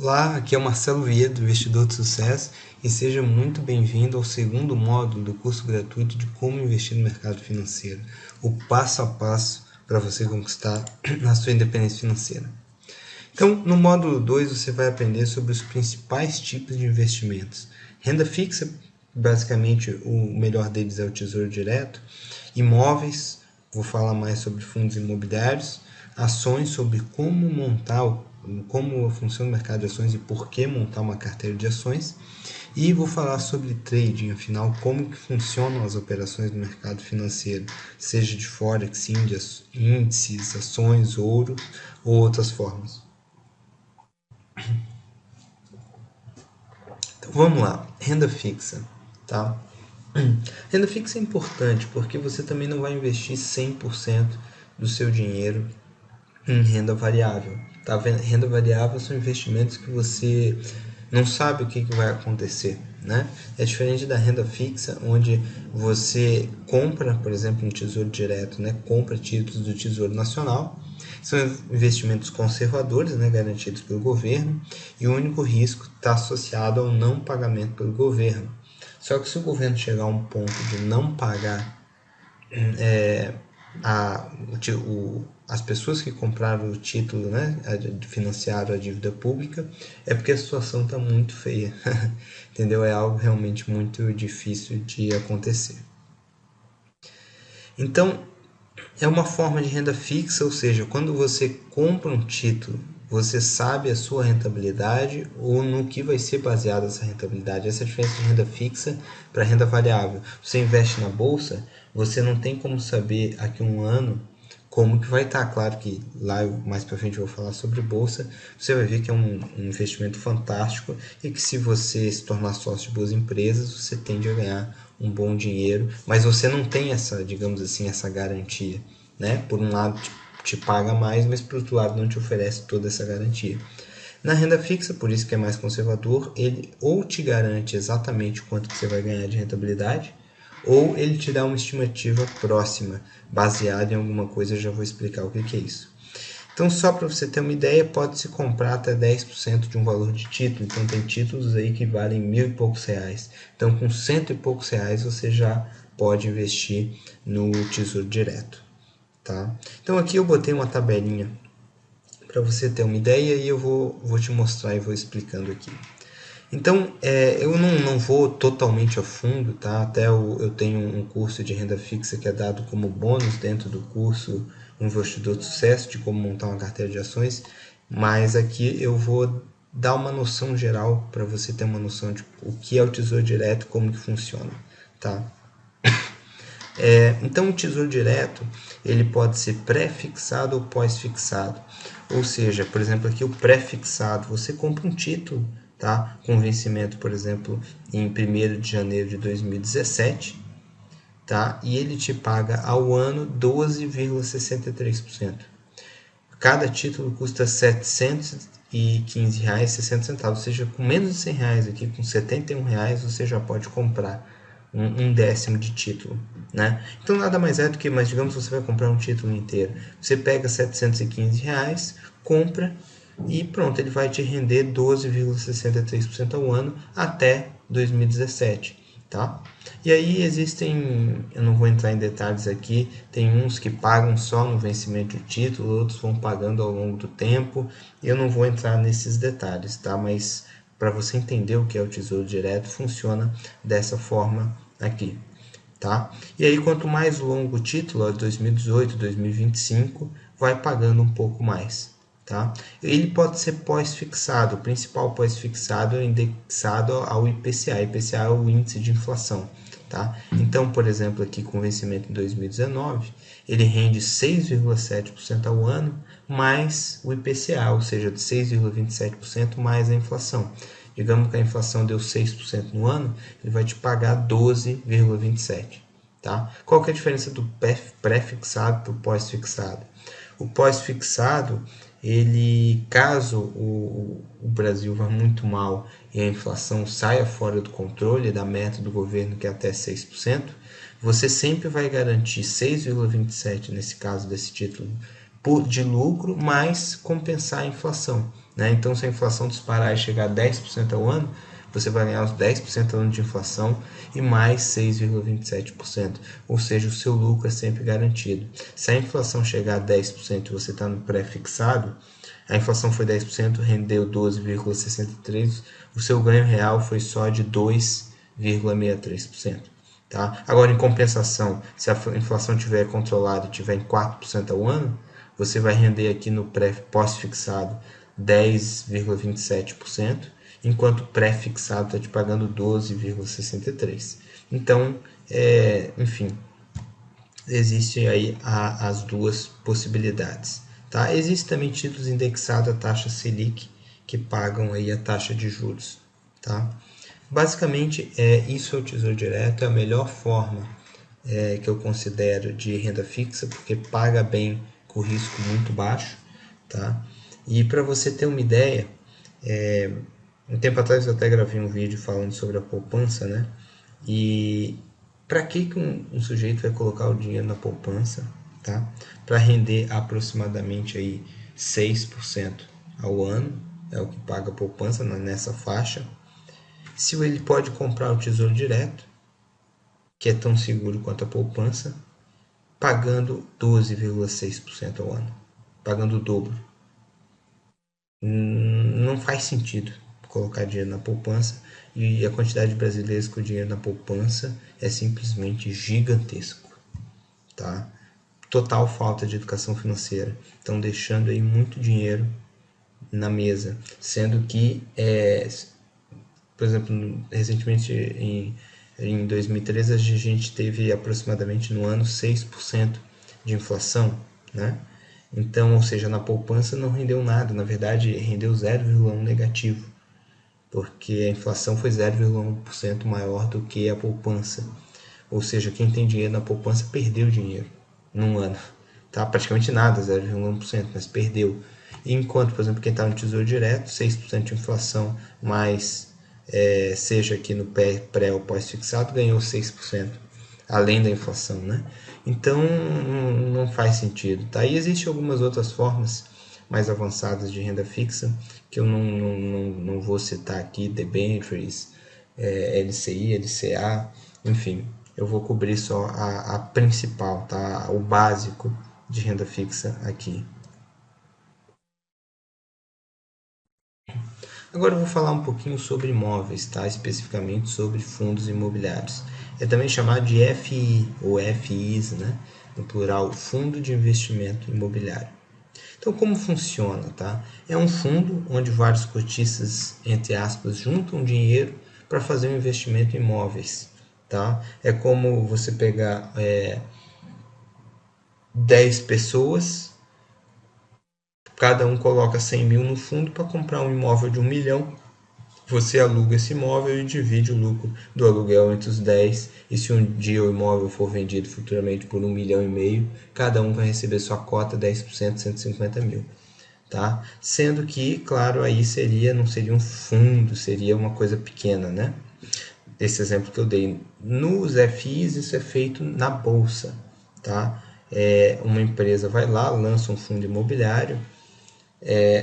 Olá, aqui é o Marcelo Vieira, do Investidor de Sucesso, e seja muito bem-vindo ao segundo módulo do curso gratuito de como investir no mercado financeiro, o passo a passo para você conquistar a sua independência financeira. Então, no módulo 2 você vai aprender sobre os principais tipos de investimentos. Renda fixa, basicamente o melhor deles é o Tesouro Direto, imóveis, vou falar mais sobre fundos imobiliários, ações, sobre como funciona o mercado de ações e por que montar uma carteira de ações, e vou falar sobre trading, afinal, como que funcionam as operações no mercado financeiro, seja de forex, índices, ações, ouro ou outras formas. Então vamos lá, renda fixa, tá? Renda fixa é importante porque você também não vai investir 100% do seu dinheiro em renda variável. Tá? Renda variável são investimentos que você não sabe o que vai acontecer. Né? É diferente da renda fixa, onde você compra, por exemplo, um tesouro direto, né? Compra títulos do Tesouro Nacional. São investimentos conservadores, né? Garantidos pelo governo, e o único risco está associado ao não pagamento pelo governo. Só que se o governo chegar a um ponto de não pagar as pessoas que compraram o título, né, financiaram a dívida pública, é porque a situação está muito feia, entendeu? É algo realmente muito difícil de acontecer. Então, é uma forma de renda fixa, ou seja, quando você compra um título, você sabe a sua rentabilidade ou no que vai ser baseada essa rentabilidade. Essa é a diferença de renda fixa para renda variável. Você investe na bolsa, você não tem como saber aqui um ano como que vai estar. Claro que lá mais para frente eu vou falar sobre bolsa. Você vai ver que é um investimento fantástico e que se você se tornar sócio de boas empresas, você tende a ganhar um bom dinheiro, mas você não tem essa, digamos assim, essa garantia, né? Por um lado te paga mais, mas por outro lado não te oferece toda essa garantia. Na renda fixa, por isso que é mais conservador, ele ou te garante exatamente quanto que você vai ganhar de rentabilidade, ou ele te dá uma estimativa próxima, baseada em alguma coisa. Eu já vou explicar o que é isso. Então, só para você ter uma ideia, pode-se comprar até 10% de um valor de título. Então, tem títulos aí que valem R$1.000 e poucos. Então, com R$100 e poucos você já pode investir no Tesouro Direto. Tá? Então, aqui eu botei uma tabelinha para você ter uma ideia e eu vou te mostrar e vou explicando aqui. Então, eu não vou totalmente a fundo, tá? Até eu tenho um curso de renda fixa que é dado como bônus dentro do curso Um Investidor de Sucesso, de como montar uma carteira de ações, mas aqui eu vou dar uma noção geral para você ter uma noção de o que é o Tesouro Direto e como que funciona, tá? Então, o Tesouro Direto ele pode ser pré-fixado ou pós-fixado. Ou seja, por exemplo, aqui o pré-fixado, você compra um título, tá? Com vencimento, por exemplo, em 1º de janeiro de 2017, tá? E ele te paga ao ano 12,63%. Cada título custa R$ 715,60, ou seja, com menos de R$100 aqui, com R$71, você já pode comprar um décimo de título, né? Então nada mais é do que, mas digamos que você vai comprar um título inteiro, você pega R$715, compra e pronto, ele vai te render 12,63% ao ano até 2017, tá? E aí existem, eu não vou entrar em detalhes aqui, tem uns que pagam só no vencimento de título, outros vão pagando ao longo do tempo, eu não vou entrar nesses detalhes, tá? Mas para você entender o que é o Tesouro Direto, funciona dessa forma aqui, tá? E aí quanto mais longo o título, 2018, 2025, vai pagando um pouco mais, tá? Ele pode ser pós-fixado, o principal pós-fixado é indexado ao IPCA. IPCA é o índice de inflação, tá? Então, por exemplo, aqui com vencimento em 2019, ele rende 6,7% ao ano, mais o IPCA, ou seja, de 6,27% mais a inflação. Digamos que a inflação deu 6% no ano, ele vai te pagar 12,27%. Tá? Qual que é a diferença do pré-fixado para o pós-fixado? O pós-fixado, ele, caso o Brasil vá muito mal e a inflação saia fora do controle da meta do governo, que é até 6%, você sempre vai garantir 6,27% nesse caso desse título de lucro, mais compensar a inflação. né? Então, se a inflação disparar e chegar a 10% ao ano, você vai ganhar os 10% ao ano de inflação e mais 6,27%, ou seja, o seu lucro é sempre garantido. Se a inflação chegar a 10% e você está no pré-fixado, a inflação foi 10%, rendeu 12,63%, o seu ganho real foi só de 2,63%. Tá? Agora, em compensação, se a inflação estiver controlada e estiver em 4% ao ano, você vai render aqui no pós-fixado 10,27%, enquanto o pré-fixado está te pagando 12,63%. Então, enfim, existem aí as duas possibilidades. Tá? Existe também títulos indexados à taxa Selic, que pagam aí a taxa de juros. Tá? Basicamente, isso é o Tesouro Direto, é a melhor forma que eu considero de renda fixa, porque paga bem com risco muito baixo. Tá? E para você ter uma ideia, um tempo atrás eu até gravei um vídeo falando sobre a poupança, né? E para que um sujeito vai colocar o dinheiro na poupança, tá? Para render aproximadamente aí 6% ao ano, é o que paga a poupança nessa faixa. Se ele pode comprar o Tesouro Direto, que é tão seguro quanto a poupança, pagando 12,6% ao ano, pagando o dobro. Não faz sentido colocar dinheiro na poupança, e a quantidade de brasileiros com dinheiro na poupança é simplesmente gigantesco, tá? Total falta de educação financeira, estão deixando aí muito dinheiro na mesa, sendo que por exemplo, recentemente em 2013 a gente teve aproximadamente no ano 6% de inflação, né? Então, ou seja, na poupança não rendeu nada, na verdade rendeu 0,1 negativo, porque a inflação foi 0,1% maior do que a poupança. Ou seja, quem tem dinheiro na poupança perdeu dinheiro num ano. Tá? Praticamente nada, 0,1%, mas perdeu. Enquanto, por exemplo, quem está no Tesouro Direto, 6% de inflação, mais seja aqui no pré ou pós-fixado, ganhou 6%, além da inflação, né? Então, não faz sentido. Tá? E existem algumas outras formas mais avançadas de renda fixa, que eu não vou citar aqui, debentures, LCI, LCA, enfim, eu vou cobrir só a principal, tá? O básico de renda fixa aqui. Agora eu vou falar um pouquinho sobre imóveis, tá? Especificamente sobre fundos imobiliários. É também chamado de FI ou FIs, né? No plural, Fundo de Investimento Imobiliário. Então, como funciona, tá? É um fundo onde vários cotistas, entre aspas, juntam dinheiro para fazer um investimento em imóveis, tá? É como você pegar 10 pessoas, cada um coloca 100 mil no fundo para comprar um imóvel de 1 milhão. Você aluga esse imóvel e divide o lucro do aluguel entre os 10. E se um dia o imóvel for vendido futuramente por 1,5 milhão, cada um vai receber sua cota, 10%, 150 mil. Tá? Sendo que, claro, aí não seria um fundo, seria uma coisa pequena, né? Esse exemplo que eu dei. Nos FIs, isso é feito na bolsa, tá? Uma empresa vai lá, lança um fundo imobiliário,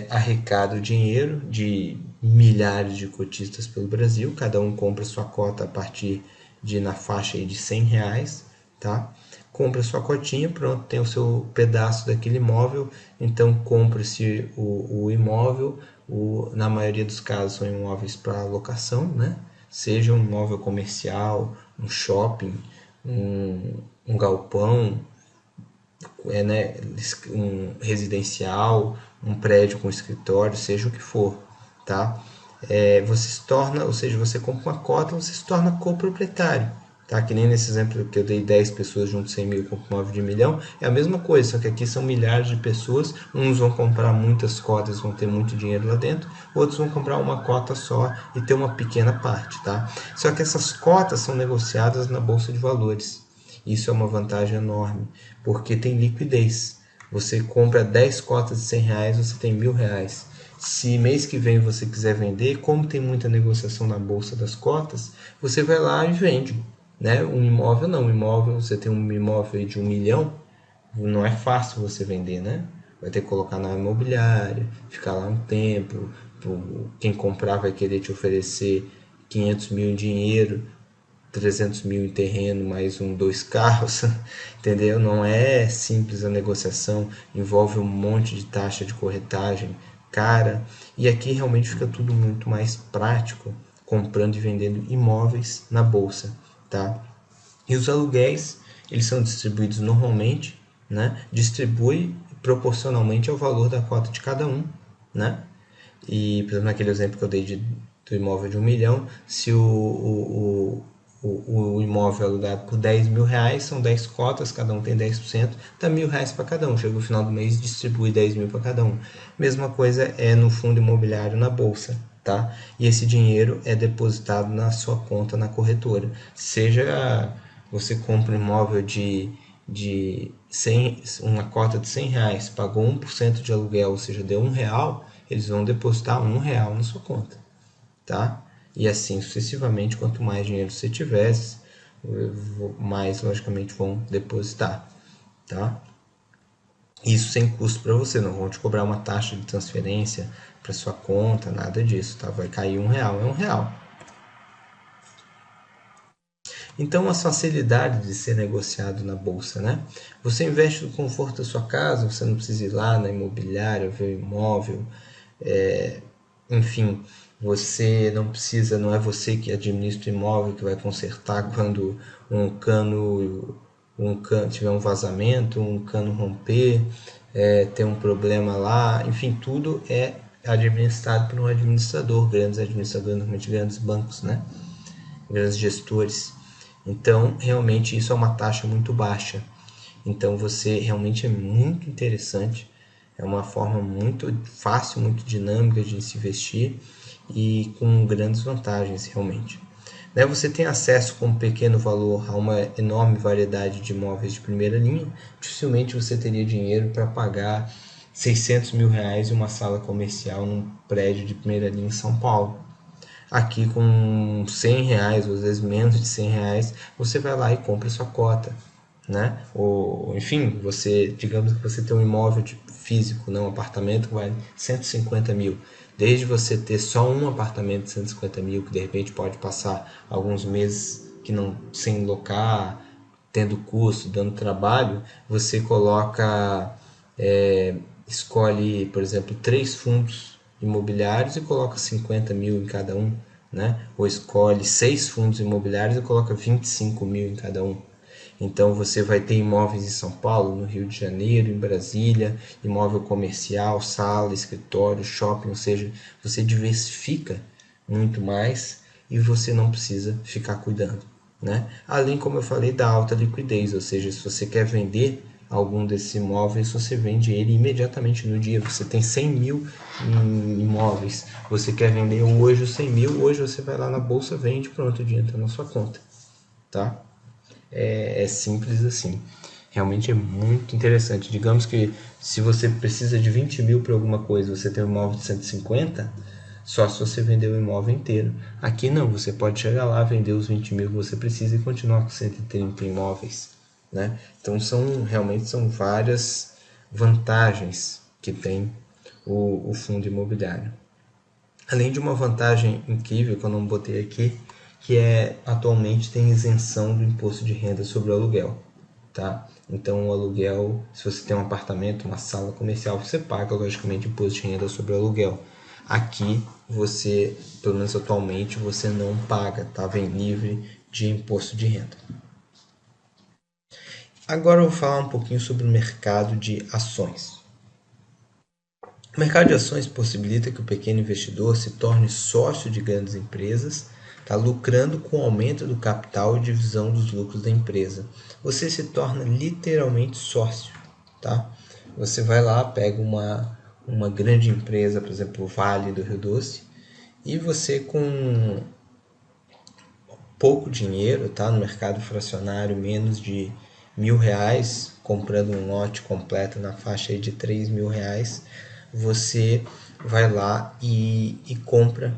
arrecada o dinheiro de milhares de cotistas pelo Brasil, cada um compra sua cota a partir de na faixa aí de R$100, tá? Compra sua cotinha, pronto, tem o seu pedaço daquele imóvel, então compra-se o imóvel, na maioria dos casos são imóveis para locação, né? Seja um imóvel comercial, um shopping, um galpão, né, um residencial, um prédio com escritório, seja o que for, tá? Você se torna, ou seja, você compra uma cota, você se torna coproprietário, tá? Que nem nesse exemplo que eu dei, 10 pessoas junto 100 mil com imóvel de 1 milhão, é a mesma coisa, só que aqui são milhares de pessoas, uns vão comprar muitas cotas, vão ter muito dinheiro lá dentro, outros vão comprar uma cota só e ter uma pequena parte, tá? Só que essas cotas são negociadas na Bolsa de Valores. Isso é uma vantagem enorme, porque tem liquidez. Você compra 10 cotas de R$100, você tem R$1.000. Se mês que vem você quiser vender, como tem muita negociação na bolsa das cotas, você vai lá e vende. Né? Um imóvel não, você tem um imóvel de 1 milhão, não é fácil você vender, né? vai ter que colocar na imobiliária, ficar lá um tempo, quem comprar vai querer te oferecer 500 mil em dinheiro, 300 mil em terreno, mais dois carros, entendeu? Não é simples a negociação, envolve um monte de taxa de corretagem cara, e aqui realmente fica tudo muito mais prático, comprando e vendendo imóveis na bolsa, tá? E os aluguéis, eles são distribuídos normalmente, né? Distribui proporcionalmente ao valor da cota de cada um, né? E, por exemplo, naquele exemplo que eu dei do imóvel de 1 milhão, se o imóvel é alugado por 10 mil reais, são 10 cotas, cada um tem 10%, dá R$ 1.000 para cada um. Chega no final do mês, distribui 10 mil para cada um. Mesma coisa é no fundo imobiliário na bolsa, tá? E esse dinheiro é depositado na sua conta na corretora. Seja você compra um imóvel de 100, uma cota de 100 reais, pagou 1% de aluguel, ou seja, deu R$ 1, eles vão depositar R$ 1 na sua conta, tá? E assim sucessivamente, quanto mais dinheiro você tivesse, mais logicamente vão depositar, tá? Isso sem custo para você, não vão te cobrar uma taxa de transferência para sua conta, nada disso, tá? Vai cair R$ 1, é R$ 1. Então, as facilidades de ser negociado na bolsa, né? Você investe no conforto da sua casa, você não precisa ir lá na imobiliária ver o imóvel, enfim, você não precisa, não é você que administra o imóvel que vai consertar quando tiver um vazamento, um cano romper, ter um problema lá, enfim, tudo é administrado por um administrador, grandes administradores, normalmente grandes bancos, né? Grandes gestores. Então, realmente, isso é uma taxa muito baixa. Então, você realmente é muito interessante. É uma forma muito fácil, muito dinâmica de se investir e com grandes vantagens, realmente. Você tem acesso com um pequeno valor a uma enorme variedade de imóveis de primeira linha. Dificilmente você teria dinheiro para pagar 600 mil reais em uma sala comercial num prédio de primeira linha em São Paulo. Aqui com 100 reais, ou às vezes menos de 100 reais, você vai lá e compra sua cota, né? Ou, enfim, digamos que você tem um imóvel físico, né? Um apartamento que vale 150 mil. Desde você ter só um apartamento de 150 mil, que de repente pode passar alguns meses que não, sem locar, tendo custo, dando trabalho, você escolhe, por exemplo, 3 fundos imobiliários e coloca 50 mil em cada um, né? Ou escolhe 6 fundos imobiliários e coloca 25 mil em cada um. Então você vai ter imóveis em São Paulo, no Rio de Janeiro, em Brasília, imóvel comercial, sala, escritório, shopping, ou seja, você diversifica muito mais e você não precisa ficar cuidando, né? Além, como eu falei, da alta liquidez, ou seja, se você quer vender algum desses imóveis, você vende ele imediatamente no dia. Você tem 100 mil em imóveis, você quer vender hoje os 100 mil, hoje você vai lá na bolsa, vende, pronto, o dinheiro está na sua conta, tá? É simples assim. Realmente é muito interessante. Digamos que se você precisa de 20 mil para alguma coisa, você tem um imóvel de 150, só se você vender o imóvel inteiro. Aqui não, você pode chegar lá, vender os 20 mil que você precisa e continuar com 130 imóveis, né? Então realmente são várias vantagens que tem o fundo imobiliário. Além de uma vantagem incrível que eu não botei aqui, que atualmente tem isenção do imposto de renda sobre o aluguel, tá? Então o aluguel, se você tem um apartamento, uma sala comercial, você paga logicamente imposto de renda sobre o aluguel. Aqui você, pelo menos atualmente, você não paga, tá? Vem livre de imposto de renda. Agora eu vou falar um pouquinho sobre o mercado de ações. O mercado de ações possibilita que o pequeno investidor se torne sócio de grandes empresas, tá lucrando com o aumento do capital e divisão dos lucros da empresa. Você se torna literalmente sócio, tá? Você vai lá, pega uma grande empresa, por exemplo, o Vale do Rio Doce, e você com pouco dinheiro, tá? No mercado fracionário, menos de R$ 1.000, comprando um lote completo na faixa aí de R$ 3.000, você vai lá e compra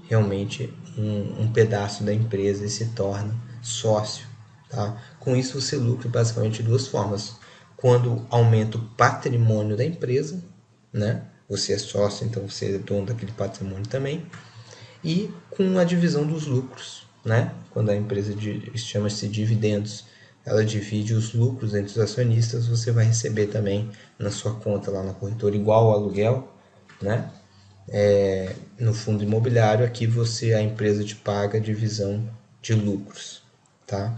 realmente um pedaço da empresa e se torna sócio, tá? Com isso você lucra basicamente de duas formas. quando aumenta o patrimônio da empresa, né? Você é sócio, então você é dono daquele patrimônio também. E com a divisão dos lucros, né? Quando a empresa chama-se dividendos, ela divide os lucros entre os acionistas, você vai receber também na sua conta lá na corretora, igual ao aluguel, né? No fundo imobiliário, aqui a empresa te paga a divisão de lucros, tá?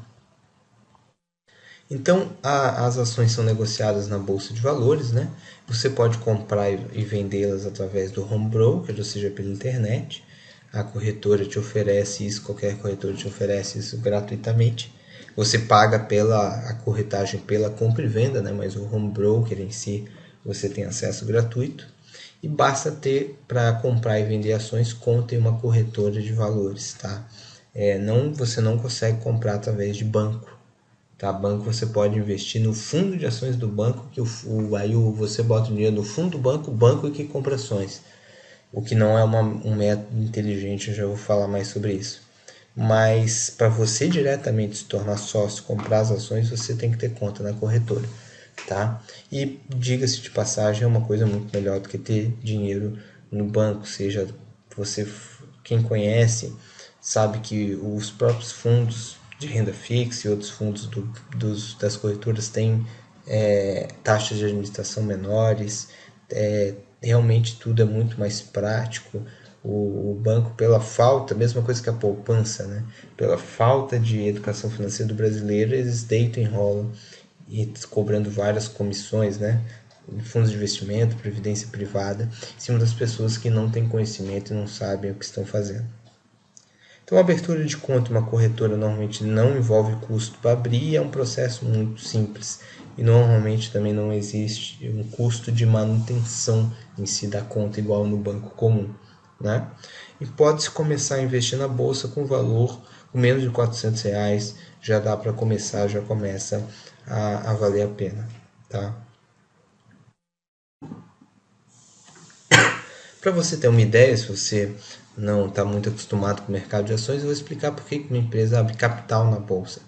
Então, as ações são negociadas na bolsa de valores, né? Você pode comprar e vendê-las através do home broker, ou seja, pela internet. A corretora te oferece isso, qualquer corretora te oferece isso gratuitamente. Você paga a corretagem pela compra e venda, né? Mas o home broker em si você tem acesso gratuito. E basta ter, para comprar e vender ações, conta em uma corretora de valores, tá? Você não consegue comprar através de banco. Tá? Banco você pode investir no fundo de ações do banco, que aí você bota o dinheiro no fundo do banco, o banco é que compra ações. O que não é um método inteligente, eu já vou falar mais sobre isso. Mas para você diretamente se tornar sócio, comprar as ações, você tem que ter conta na corretora. Tá? E diga-se de passagem, é uma coisa muito melhor do que ter dinheiro no banco, seja você, quem conhece, sabe que os próprios fundos de renda fixa e outros fundos das corretoras têm taxas de administração menores, realmente tudo é muito mais prático. O banco, pela falta, mesma coisa que a poupança, né? Pela falta de educação financeira do brasileiro, eles deitam e enrolam e cobrando várias comissões, né? Fundos de investimento, previdência privada, em cima das pessoas que não têm conhecimento e não sabem o que estão fazendo. Então, a abertura de conta em uma corretora normalmente não envolve custo para abrir e é um processo muito simples. E normalmente também não existe um custo de manutenção em si da conta igual no banco comum, né? E pode-se começar a investir na bolsa com valor com menos de R$ 400, já dá para começar, já começa a valer a pena, tá? Para você ter uma ideia, se você não está muito acostumado com o mercado de ações, eu vou explicar por que uma empresa abre capital na bolsa.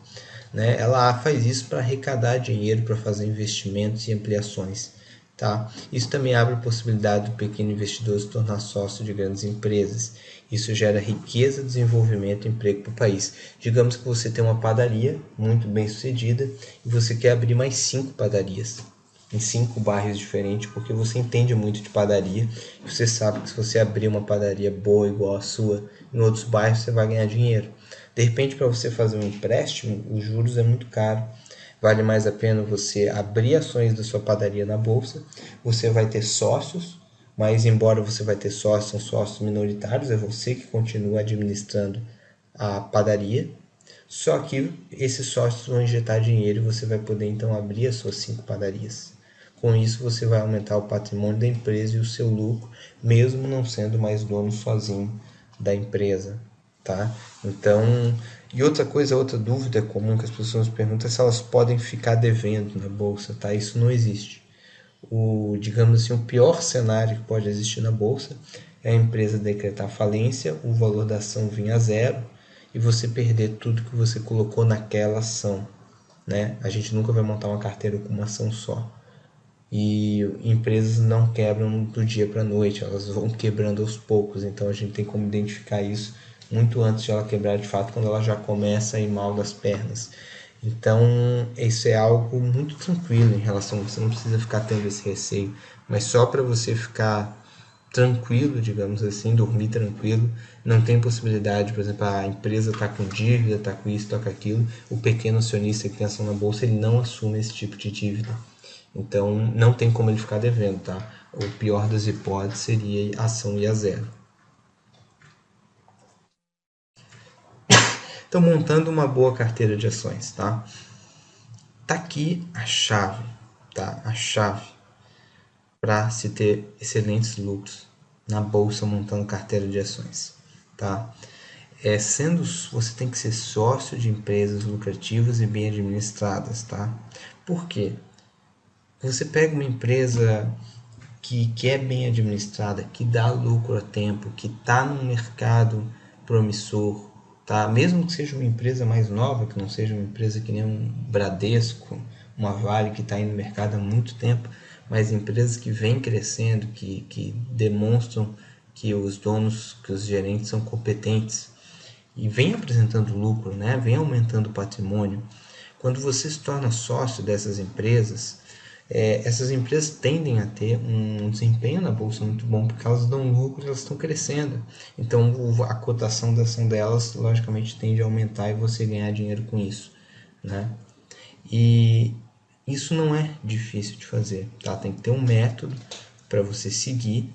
Né? Ela faz isso para arrecadar dinheiro, para fazer investimentos e ampliações. Tá? Isso também abre a possibilidade do pequeno investidor se tornar sócio de grandes empresas. Isso gera riqueza, desenvolvimento e emprego para o país. Digamos que você tem uma padaria muito bem sucedida e você quer abrir mais 5 padarias em 5 bairros diferentes, porque você entende muito de padaria. Você sabe que se você abrir uma padaria boa igual a sua em outros bairros, você vai ganhar dinheiro. De repente, para você fazer um empréstimo, os juros é muito caro. Vale mais a pena você abrir ações da sua padaria na bolsa. Você vai ter sócios, mas embora você vai ter sócios, são sócios minoritários, é você que continua administrando a padaria. Só que esses sócios vão injetar dinheiro e você vai poder então abrir as suas 5 padarias. Com isso você vai aumentar o patrimônio da empresa e o seu lucro, mesmo não sendo mais dono sozinho da empresa, tá? Então, e outra coisa, outra dúvida comum que as pessoas perguntam é se elas podem ficar devendo na bolsa, tá? Isso não existe. Digamos assim, o pior cenário que pode existir na bolsa é a empresa decretar falência, o valor da ação vir a zero e você perder tudo que você colocou naquela ação, né? A gente nunca vai montar uma carteira com uma ação só. E empresas não quebram do dia para a noite, elas vão quebrando aos poucos, então a gente tem como identificar isso muito antes de ela quebrar de fato, quando ela já começa a ir mal das pernas. Então, isso é algo muito tranquilo em relação, você não precisa ficar tendo esse receio, mas só para você ficar tranquilo, digamos assim, dormir tranquilo, não tem possibilidade, por exemplo, a empresa está com dívida, está com isso, está com aquilo, o pequeno acionista que tem ação na bolsa, ele não assume esse tipo de dívida. Então, não tem como ele ficar devendo, tá? O pior das hipóteses seria a ação ir a zero. Então, montando uma boa carteira de ações, tá? Tá aqui a chave, tá? A chave para se ter excelentes lucros na bolsa montando carteira de ações, tá? Você tem que ser sócio de empresas lucrativas e bem administradas, tá? Por quê? Você pega uma empresa que é bem administrada, que dá lucro a tempo, que está num mercado promissor, tá? Mesmo que seja uma empresa mais nova, que não seja uma empresa que nem um Bradesco, uma Vale que está aí no mercado há muito tempo, mas empresas que vêm crescendo, que demonstram que os donos, que os gerentes são competentes e vem apresentando lucro, né? Vem aumentando o patrimônio. Quando você se torna sócio dessas empresas, essas empresas tendem a ter um desempenho na bolsa muito bom, porque elas dão lucro, elas estão crescendo. Então a cotação da ação delas, logicamente, tende a aumentar e você ganhar dinheiro com isso, né? E isso não é difícil de fazer, tá? Tem que ter um método para você seguir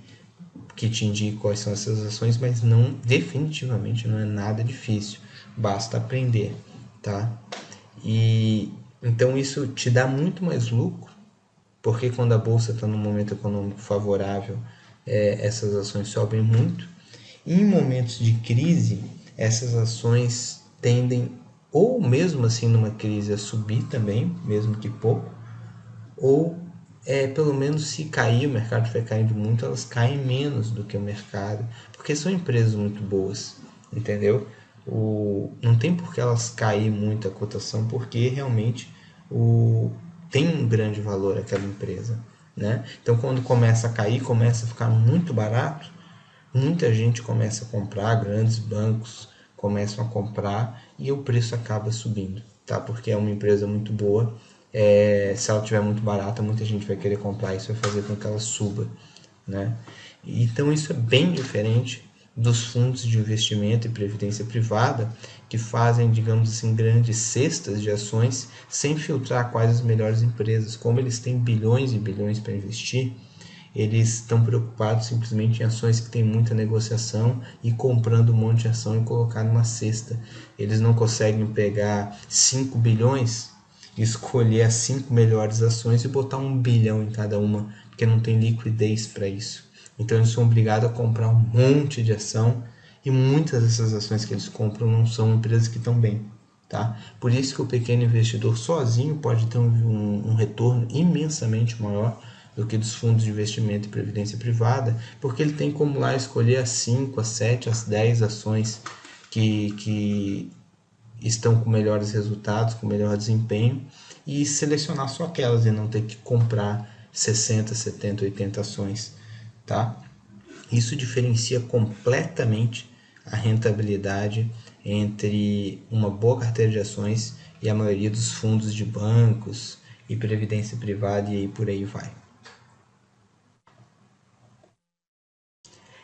que te indique quais são essas ações, mas não, definitivamente não é nada difícil, basta aprender, tá? E então isso te dá muito mais lucro, porque quando a bolsa está num momento econômico favorável, essas ações sobem muito. E em momentos de crise, essas ações tendem, ou mesmo assim numa crise, a subir também, mesmo que pouco, ou pelo menos se cair, o mercado estiver caindo muito, elas caem menos do que o mercado, porque são empresas muito boas, entendeu? Não tem por que elas cair muito a cotação, porque realmente tem um grande valor aquela empresa, né? Então quando começa a cair, começa a ficar muito barato, muita gente começa a comprar, grandes bancos começam a comprar e o preço acaba subindo, tá? Porque é uma empresa muito boa. Se ela estiver muito barata, muita gente vai querer comprar, isso vai fazer com que ela suba, né? Então isso é bem diferente dos fundos de investimento e previdência privada, que fazem, digamos assim, grandes cestas de ações sem filtrar quais as melhores empresas. Como eles têm bilhões e bilhões para investir, eles estão preocupados simplesmente em ações que têm muita negociação e comprando um monte de ação e colocar numa cesta. Eles não conseguem pegar 5 bilhões, escolher as 5 melhores ações e botar 1 bilhão em cada uma, porque não tem liquidez para isso. Então eles são obrigados a comprar um monte de ação e muitas dessas ações que eles compram não são empresas que estão bem. Tá? Por isso que o pequeno investidor sozinho pode ter um retorno imensamente maior do que dos fundos de investimento e previdência privada, porque ele tem como lá escolher as 5, as 7, as 10 ações que estão com melhores resultados, com melhor desempenho, e selecionar só aquelas e não ter que comprar 60, 70, 80 ações. Tá? Isso diferencia completamente a rentabilidade entre uma boa carteira de ações e a maioria dos fundos de bancos e previdência privada e aí por aí vai.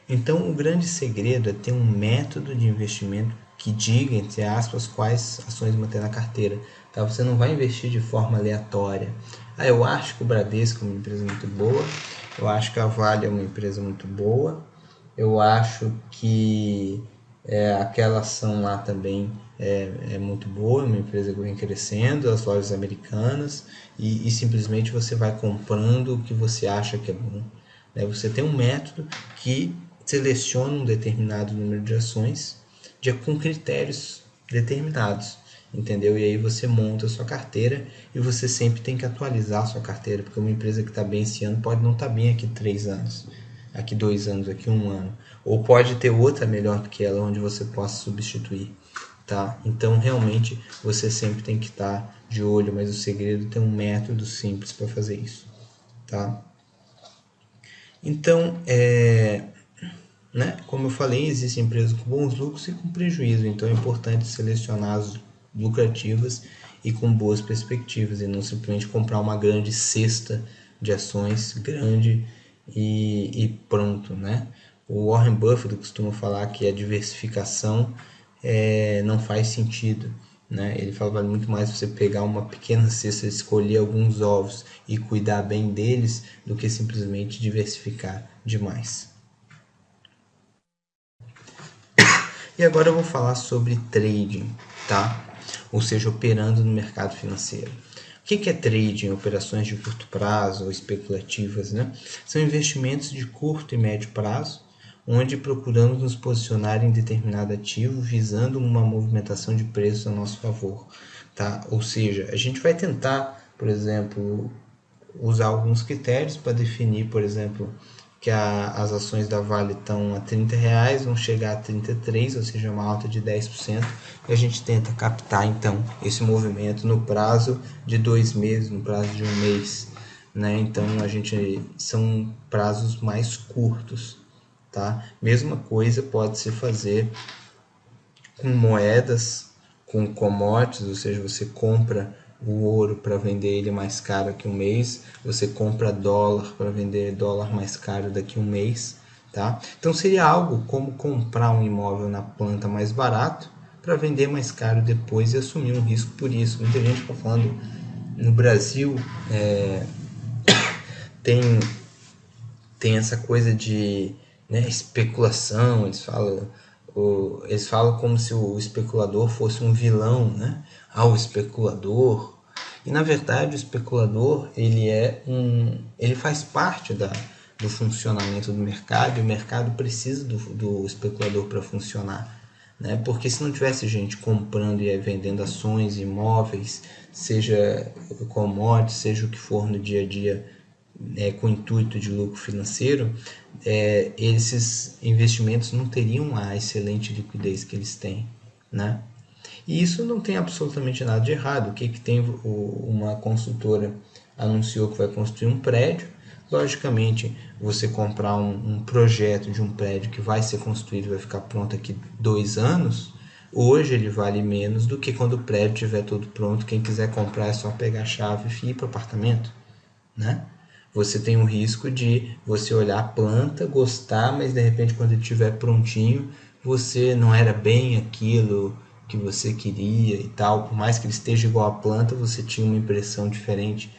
Então, o grande segredo é ter um método de investimento que diga, entre aspas, quais ações manter na carteira. Tá? Você não vai investir de forma aleatória. Eu acho que o Bradesco é uma empresa muito boa, eu acho que a Vale é uma empresa muito boa, eu acho que aquela ação lá também é muito boa, é uma empresa que vem crescendo, as lojas americanas, e simplesmente você vai comprando o que você acha que é bom. Você tem um método que seleciona um determinado número de ações com critérios determinados, entendeu? E aí você monta a sua carteira e você sempre tem que atualizar a sua carteira, porque uma empresa que está bem esse ano pode não estar bem aqui 3 anos, aqui 2 anos, aqui 1 ano, ou pode ter outra melhor do que ela, onde você possa substituir, tá? Então realmente você sempre tem que estar de olho, mas o segredo é ter um método simples para fazer isso, tá? Então, como eu falei, existem empresas com bons lucros e com prejuízo, então é importante selecionar as lucrativas e com boas perspectivas, e não simplesmente comprar uma grande cesta de ações grande e pronto, né? O Warren Buffett costuma falar que a diversificação não faz sentido, né? Ele fala que vale muito mais você pegar uma pequena cesta, escolher alguns ovos e cuidar bem deles do que simplesmente diversificar demais. E agora eu vou falar sobre trading, tá? Ou seja, operando no mercado financeiro. O que é trading? Operações de curto prazo ou especulativas, né? São investimentos de curto e médio prazo, onde procuramos nos posicionar em determinado ativo visando uma movimentação de preço a nosso favor, tá? Ou seja, a gente vai tentar, por exemplo, usar alguns critérios para definir, por exemplo, que as ações da Vale estão a R$ 30, vão chegar a 33, ou seja, uma alta de 10%, e a gente tenta captar então esse movimento no prazo de 2 meses, no prazo de um mês, né? Então são prazos mais curtos, tá? Mesma coisa pode se fazer com moedas, com commodities, ou seja, você compra o ouro para vender ele mais caro daqui a um mês, você compra dólar para vender dólar mais caro daqui a um mês, tá? Então seria algo como comprar um imóvel na planta mais barato para vender mais caro depois e assumir um risco por isso. Muita gente está falando no Brasil tem tem essa coisa de, né, especulação, eles falam como se o especulador fosse um vilão, né? O especulador. E na verdade o especulador ele faz parte do funcionamento do mercado, e o mercado precisa do especulador para funcionar, né? Porque se não tivesse gente comprando e vendendo ações, imóveis, seja commodities, seja o que for no dia a dia, com o intuito de lucro financeiro, esses investimentos não teriam a excelente liquidez que eles têm, né? E isso não tem absolutamente nada de errado. O que tem? Uma construtora anunciou que vai construir um prédio. Logicamente, você comprar um projeto de um prédio que vai ser construído, vai ficar pronto aqui 2 anos, hoje ele vale menos do que quando o prédio estiver todo pronto. Quem quiser comprar é só pegar a chave e ir para o apartamento, né? Você tem o risco de você olhar a planta, gostar, mas de repente quando ele estiver prontinho, você não era bem aquilo que você queria e tal. Por mais que ele esteja igual à planta, você tinha uma impressão diferente.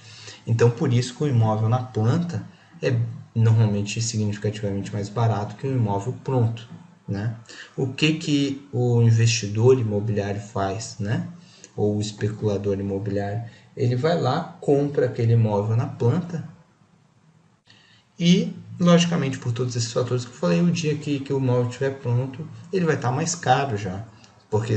Então, por isso que o imóvel na planta é normalmente significativamente mais barato que o imóvel pronto, né? O que o investidor imobiliário faz, né? Ou o especulador imobiliário? Ele vai lá, compra aquele imóvel na planta e, logicamente, por todos esses fatores que eu falei, o dia que o imóvel estiver pronto, ele vai estar mais caro já. Porque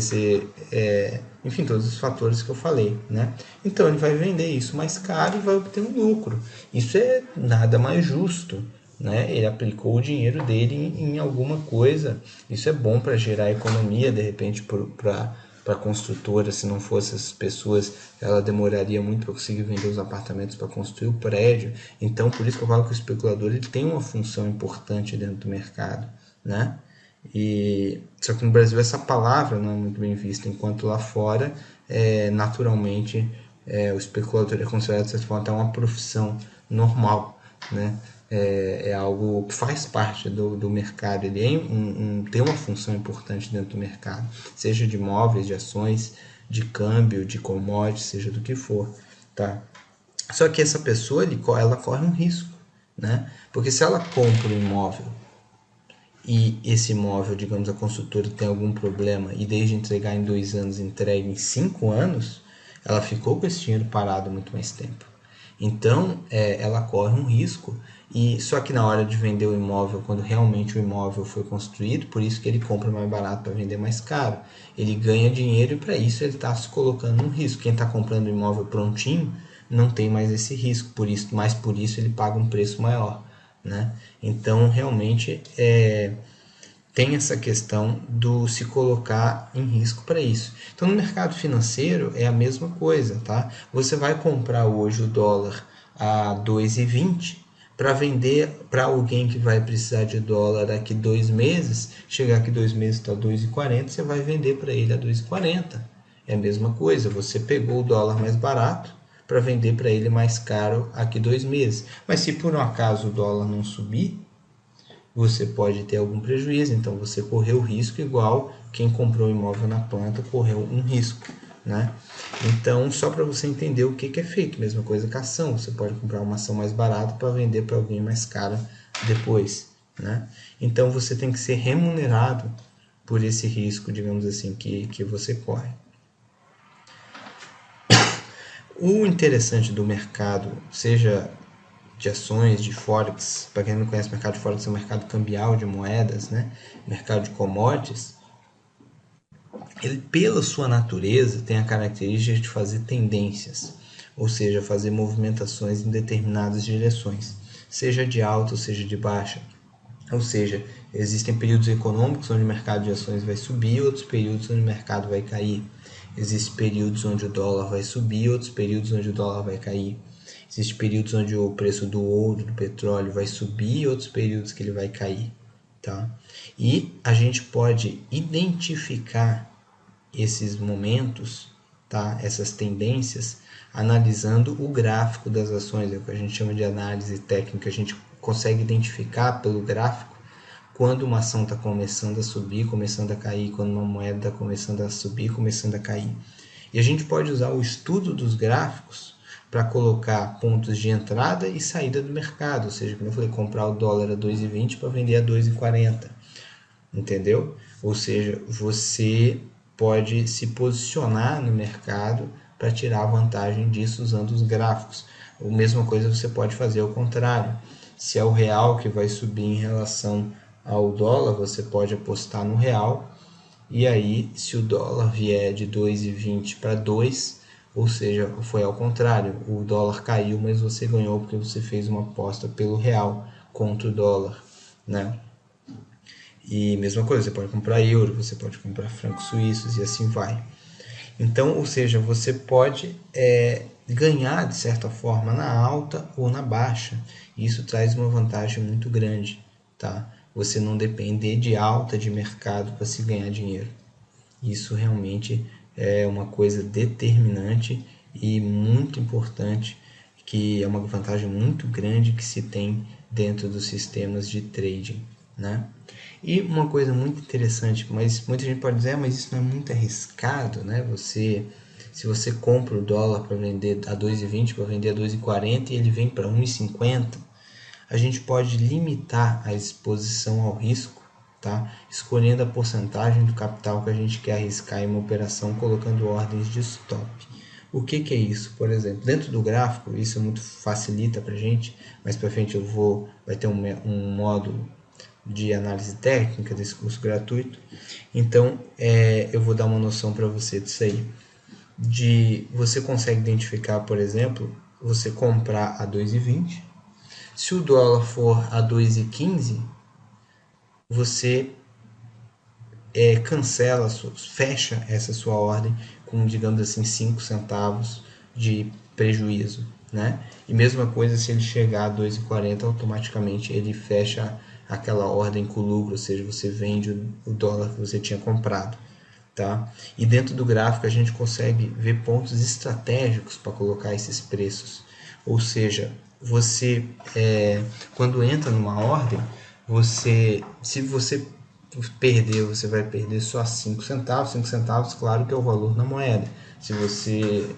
enfim, todos os fatores que eu falei, né? Então ele vai vender isso mais caro e vai obter um lucro. Isso é nada mais justo, né? Ele aplicou o dinheiro dele em alguma coisa. Isso é bom para gerar economia, de repente, para a construtora. Se não fosse essas pessoas, ela demoraria muito para conseguir vender os apartamentos para construir o prédio. Então, por isso que eu falo que o especulador ele tem uma função importante dentro do mercado, né? Só que no Brasil essa palavra não é muito bem vista, enquanto lá fora, naturalmente, o especulador é considerado, de certa forma, até uma profissão normal, né? É algo que faz parte do mercado, ele tem uma função importante dentro do mercado, seja de imóveis, de ações, de câmbio, de commodities, seja do que for, tá? Só que essa pessoa, ela corre um risco, né? Porque se ela compra um imóvel e esse imóvel, digamos, a construtora tem algum problema e desde entregar em 2 anos, entrega em 5 anos, ela ficou com esse dinheiro parado muito mais tempo. Então, ela corre um risco, e só que na hora de vender o imóvel, quando realmente o imóvel foi construído, por isso que ele compra mais barato para vender mais caro. Ele ganha dinheiro e para isso ele está se colocando um risco. Quem está comprando o imóvel prontinho não tem mais esse risco, mas por isso ele paga um preço maior, né? Então, realmente, tem essa questão do se colocar em risco para isso. Então, no mercado financeiro é a mesma coisa, tá? Você vai comprar hoje o dólar a 2,20 para vender para alguém que vai precisar de dólar daqui 2 meses, chegar aqui 2 meses está 2,40, você vai vender para ele a 2,40. É a mesma coisa, você pegou o dólar mais barato para vender para ele mais caro aqui 2 meses. Mas se por um acaso o dólar não subir, você pode ter algum prejuízo, então você correu risco igual quem comprou o imóvel na planta correu um risco, né? Então, só para você entender o que é feito, mesma coisa com a ação, você pode comprar uma ação mais barata para vender para alguém mais cara depois, né? Então, você tem que ser remunerado por esse risco, digamos assim, que você corre. O interessante do mercado, seja de ações, de Forex, para quem não conhece, o mercado de Forex é um mercado cambial de moedas, né? Mercado de commodities, ele, pela sua natureza, tem a característica de fazer tendências, ou seja, fazer movimentações em determinadas direções. seja de alta ou seja de baixa. Ou seja, existem períodos econômicos onde o mercado de ações vai subir, outros períodos onde o mercado vai cair. Existem períodos onde o dólar vai subir, outros períodos onde o dólar vai cair. Existem períodos onde o preço do ouro, do petróleo vai subir, outros períodos que ele vai cair. Tá? E a gente pode identificar esses momentos, tá? Essas tendências, analisando o gráfico das ações, é o que a gente chama de análise técnica. A gente consegue identificar pelo gráfico quando uma ação está começando a subir, começando a cair, quando uma moeda está começando a subir, começando a cair. E a gente pode usar o estudo dos gráficos para colocar pontos de entrada e saída do mercado, ou seja, como eu falei, comprar o dólar a 2,20 para vender a 2,40, entendeu? Ou seja, você pode se posicionar no mercado para tirar vantagem disso usando os gráficos. A mesma coisa você pode fazer ao contrário. Se é o real que vai subir em relação ao dólar, você pode apostar no real. E aí, se o dólar vier de 2,20 para 2, ou seja, foi ao contrário, o dólar caiu, mas você ganhou porque você fez uma aposta pelo real contra o dólar, né? E mesma coisa, você pode comprar euro, você pode comprar francos suíços e assim vai. Então, ou seja, você pode ganhar de certa forma na alta ou na baixa. Isso traz uma vantagem muito grande, tá? Você não depender de alta de mercado para se ganhar dinheiro. Isso realmente é uma coisa determinante e muito importante, que é uma vantagem muito grande que se tem dentro dos sistemas de trading, né? E uma coisa muito interessante, mas muita gente pode dizer, mas isso não é muito arriscado, né? Se você compra o dólar para vender a 2,20 para vender a 2,40 e ele vem para 1,50, a gente pode limitar a exposição ao risco, tá? Escolhendo a porcentagem do capital que a gente quer arriscar em uma operação, colocando ordens de stop. O que é isso? Por exemplo, dentro do gráfico, isso muito facilita para a gente, mas para frente vai ter um módulo de análise técnica desse curso gratuito. Então, eu vou dar uma noção para você disso aí. Você consegue identificar, por exemplo, você comprar a 2,20. Se o dólar for a 2,15, você fecha essa sua ordem com, digamos assim, 5 centavos de prejuízo, né? E mesma coisa se ele chegar a 2,40, automaticamente ele fecha aquela ordem com lucro, ou seja, você vende o dólar que você tinha comprado, tá? E dentro do gráfico a gente consegue ver pontos estratégicos para colocar esses preços, ou seja, você quando entra numa ordem, se você perder, você vai perder só 5 centavos. 5 centavos, claro que é o valor na moeda. Se você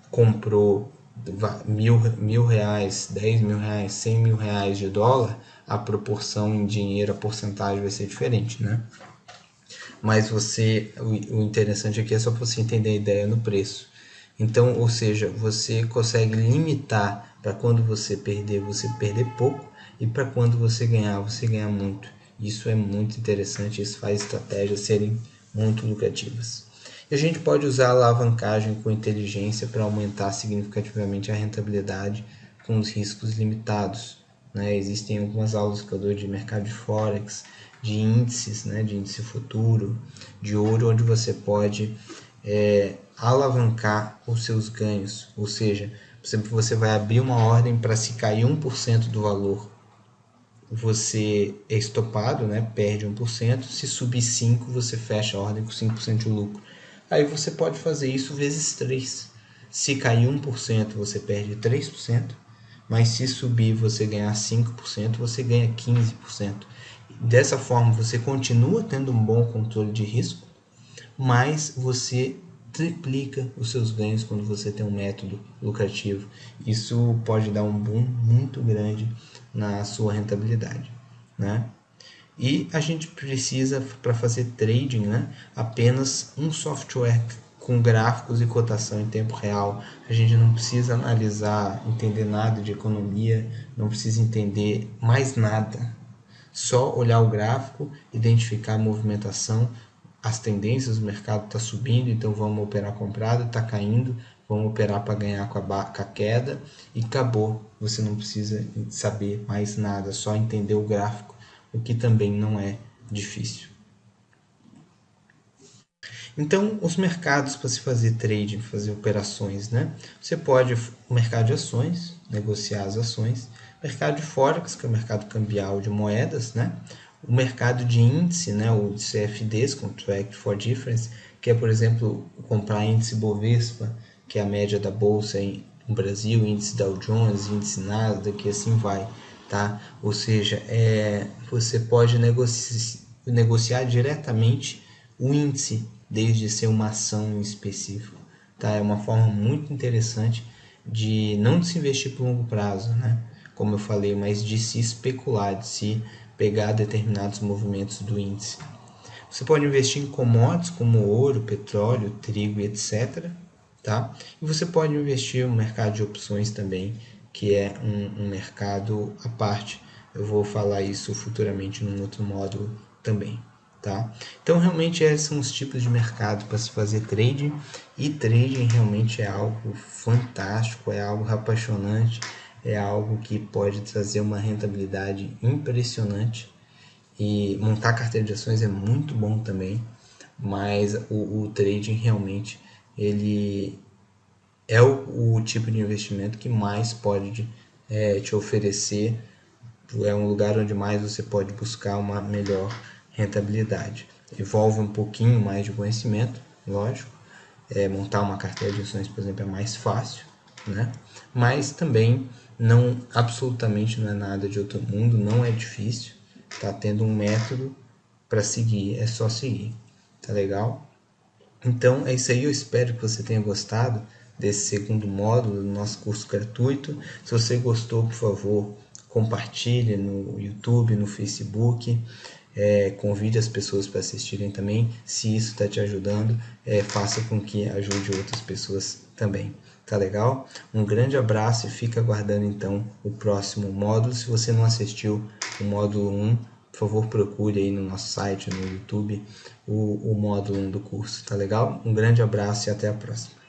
comprou R$ 1.000, R$ 10.000, R$ 100.000 de dólar, a proporção em dinheiro, a porcentagem vai ser diferente, né? Mas o interessante aqui é só para você entender a ideia no preço. Então, ou seja, você consegue limitar para quando você perder pouco, e para quando você ganhar muito. Isso é muito interessante, isso faz estratégias serem muito lucrativas. E a gente pode usar a alavancagem com inteligência para aumentar significativamente a rentabilidade com os riscos limitados, né? Existem algumas aulas que eu dou de mercado de Forex, de índices, né? De índice futuro, de ouro, onde você pode alavancar os seus ganhos. Ou seja, você vai abrir uma ordem para, se cair 1% do valor, você é estopado, né? Perde 1%. Se subir 5%, você fecha a ordem com 5% de lucro. Aí você pode fazer isso vezes 3. Se cair 1%, você perde 3%. Mas se subir você ganhar 5%, você ganha 15%. Dessa forma, você continua tendo um bom controle de risco, mas você triplica os seus ganhos quando você tem um método lucrativo. Isso pode dar um boom muito grande na sua rentabilidade, né? E a gente precisa, para fazer trading, né, apenas um software com gráficos e cotação em tempo real. A gente não precisa analisar, entender nada de economia, não precisa entender mais nada. Só olhar o gráfico, identificar a movimentação, as tendências, o mercado está subindo, então vamos operar comprado, está caindo, vamos operar para ganhar com a queda e acabou. Você não precisa saber mais nada, só entender o gráfico, o que também não é difícil. Então, os mercados para se fazer trading, fazer operações, né? Você pode, o mercado de ações, negociar as ações, mercado de forex, que é o mercado cambial de moedas, né? O mercado de índice, né? O CFDs, Contract for Difference, que é, por exemplo, comprar índice Bovespa, que é a média da bolsa no Brasil, índice Dow Jones, índice Nasdaq, e assim vai, tá? Ou seja, você pode negociar diretamente o índice, desde ser uma ação em específico, tá? É uma forma muito interessante de não de se investir por longo prazo, né? Como eu falei, mas de se especular, de se pegar determinados movimentos do índice. Você pode investir em commodities como ouro, petróleo, trigo, etc. Tá? E você pode investir no mercado de opções também, que é um mercado à parte. Eu vou falar isso futuramente num outro módulo também. Tá? Então, realmente, esses são os tipos de mercado para se fazer trading. E trading realmente é algo fantástico, é algo apaixonante, é algo que pode trazer uma rentabilidade impressionante. E montar carteira de ações é muito bom também, mas o trading realmente ele é o tipo de investimento que mais pode te oferecer, é um lugar onde mais você pode buscar uma melhor rentabilidade. Envolve um pouquinho mais de conhecimento, lógico. Montar uma carteira de ações, por exemplo, é mais fácil, né? Mas também não absolutamente não é nada de outro mundo, não é difícil. Tá tendo um método para seguir, é só seguir. Tá legal? Então é isso aí, eu espero que você tenha gostado desse segundo módulo do nosso curso gratuito. Se você gostou, por favor, compartilhe no YouTube, no Facebook, convide as pessoas para assistirem também. Se isso está te ajudando, faça com que ajude outras pessoas também. Tá legal? Um grande abraço e fica aguardando então o próximo módulo. Se você não assistiu o módulo 1, por favor, procure aí no nosso site, no YouTube, o módulo 1 do curso, tá legal? Um grande abraço e até a próxima.